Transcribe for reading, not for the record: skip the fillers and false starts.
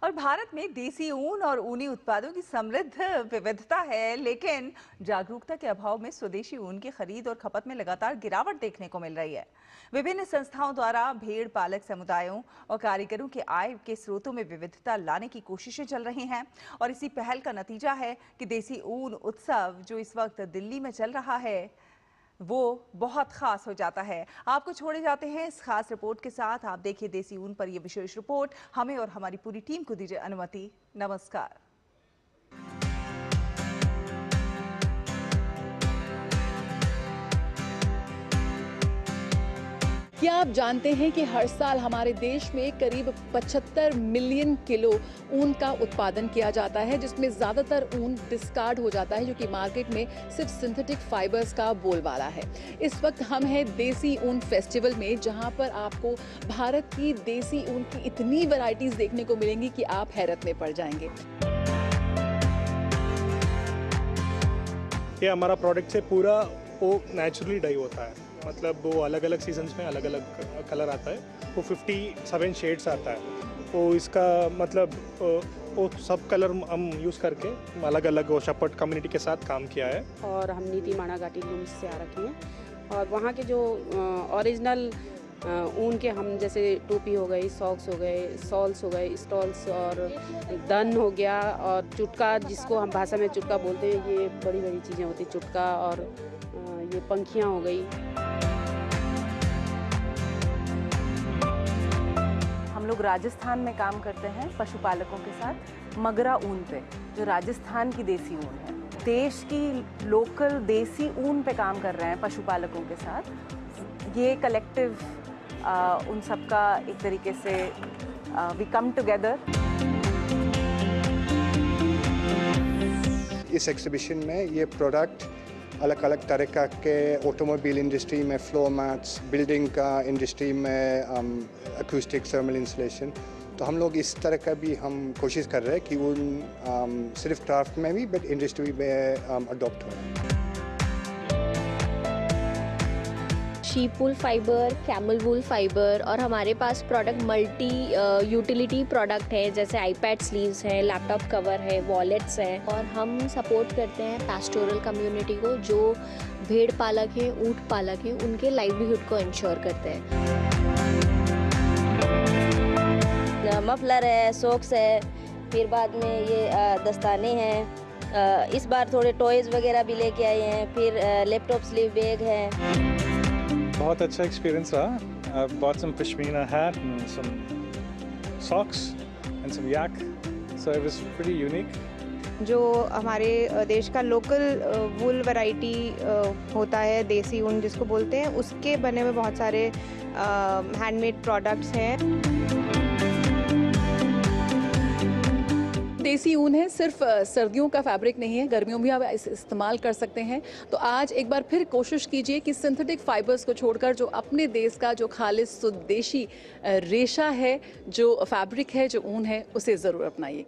और भारत में देसी ऊन और ऊनी उत्पादों की समृद्ध विविधता है, लेकिन जागरूकता के अभाव में स्वदेशी ऊन की खरीद और खपत में लगातार गिरावट देखने को मिल रही है। विभिन्न संस्थाओं द्वारा भेड़ पालक समुदायों और कारीगरों के आय के स्रोतों में विविधता लाने की कोशिशें चल रही हैं और इसी पहल का नतीजा है कि देसी ऊन उत्सव जो इस वक्त दिल्ली में चल रहा है वो बहुत खास हो जाता है। आपको छोड़े जाते हैं इस खास रिपोर्ट के साथ। आप देखिए देसी ऊन पर यह विशेष रिपोर्ट। हमें और हमारी पूरी टीम को दीजिए अनुमति। नमस्कार। क्या आप जानते हैं कि हर साल हमारे देश में करीब 75 मिलियन किलो ऊन का उत्पादन किया जाता है, जिसमें ज़्यादातर ऊन डिस्कार्ड हो जाता है, जो कि मार्केट में सिर्फ सिंथेटिक फाइबर्स का बोलबाला है। इस वक्त हम हैं देसी ऊन फेस्टिवल में, जहां पर आपको भारत की देसी ऊन की इतनी वैरायटीज़ देखने को मिलेंगी कि आप हैरत में पड़ जाएंगे। ये हमारा प्रोडक्ट से पूरा वो नेचुरली डाई होता है, मतलब वो अलग अलग सीजन्स में अलग अलग कलर आता है। वो 57 शेड्स आता है। वो इसका मतलब वो सब कलर हम यूज़ करके अलग अलग वो शपट कम्युनिटी के साथ काम किया है। और हम नीति माणा घाटी लूम्स से आ रखी हैं और वहाँ के जो ओरिजिनल ऊन के हम जैसे टोपी हो गई, सॉक्स हो गए, सॉल्स हो गए, स्टॉल्स और दन हो गया और चुटका, जिसको हम भाषा में चुटका बोलते हैं, ये बड़ी बड़ी चीज़ें होती हैं चुटका, और ये पंखियाँ हो गई। हम लोग राजस्थान में काम करते हैं पशुपालकों के साथ मगरा ऊन पे, जो राजस्थान की देसी ऊन है। देश की लोकल देसी ऊन पे काम कर रहे हैं पशुपालकों के साथ। ये कलेक्टिव उन सबका एक तरीके से वी कम टुगेदर। इस एग्जीबिशन में ये प्रोडक्ट अलग अलग तरह के ऑटोमोबाइल इंडस्ट्री में, फ्लोर मैट्स, बिल्डिंग का इंडस्ट्री में, अकूस्टिक थर्मल इंसुलेशन, तो हम लोग इस तरह का भी हम कोशिश कर रहे हैं कि वो सिर्फ क्राफ्ट में भी बट इंडस्ट्री में अडॉप्ट हो। शीप वूल फाइबर, कैमल वूल फाइबर, और हमारे पास प्रोडक्ट मल्टी यूटिलिटी प्रोडक्ट है, जैसे आईपैड स्लीव्स हैं, लैपटॉप कवर है, वॉलेट्स हैं। और हम सपोर्ट करते हैं पैस्टोरल कम्युनिटी को, जो भेड़ पालक हैं, ऊँट पालक हैं, उनके लाइवलीहुड को इंश्योर करते हैं। मफलर है, सॉक्स है, फिर बाद में ये दस्ताने हैं। इस बार थोड़े टॉयज़ वगैरह भी लेके आए हैं, फिर लैपटॉप स्लीव बैग है। बहुत अच्छा एक्सपीरियंस रहा। I bought some pashmina hat and some socks and some yak, so it was pretty unique. जो हमारे देश का लोकल वूल वैरायटी होता है, देसी ऊन जिसको बोलते हैं, उसके बने हुए बहुत सारे हैंडमेड प्रोडक्ट्स हैं। देसी ऊन है, सिर्फ सर्दियों का फैब्रिक नहीं है, गर्मियों में भी आप इस्तेमाल कर सकते हैं। तो आज एक बार फिर कोशिश कीजिए कि सिंथेटिक फाइबर्स को छोड़कर जो अपने देश का जो खालिस स्वदेशी रेशा है, जो फैब्रिक है, जो ऊन है, उसे ज़रूर अपनाइए।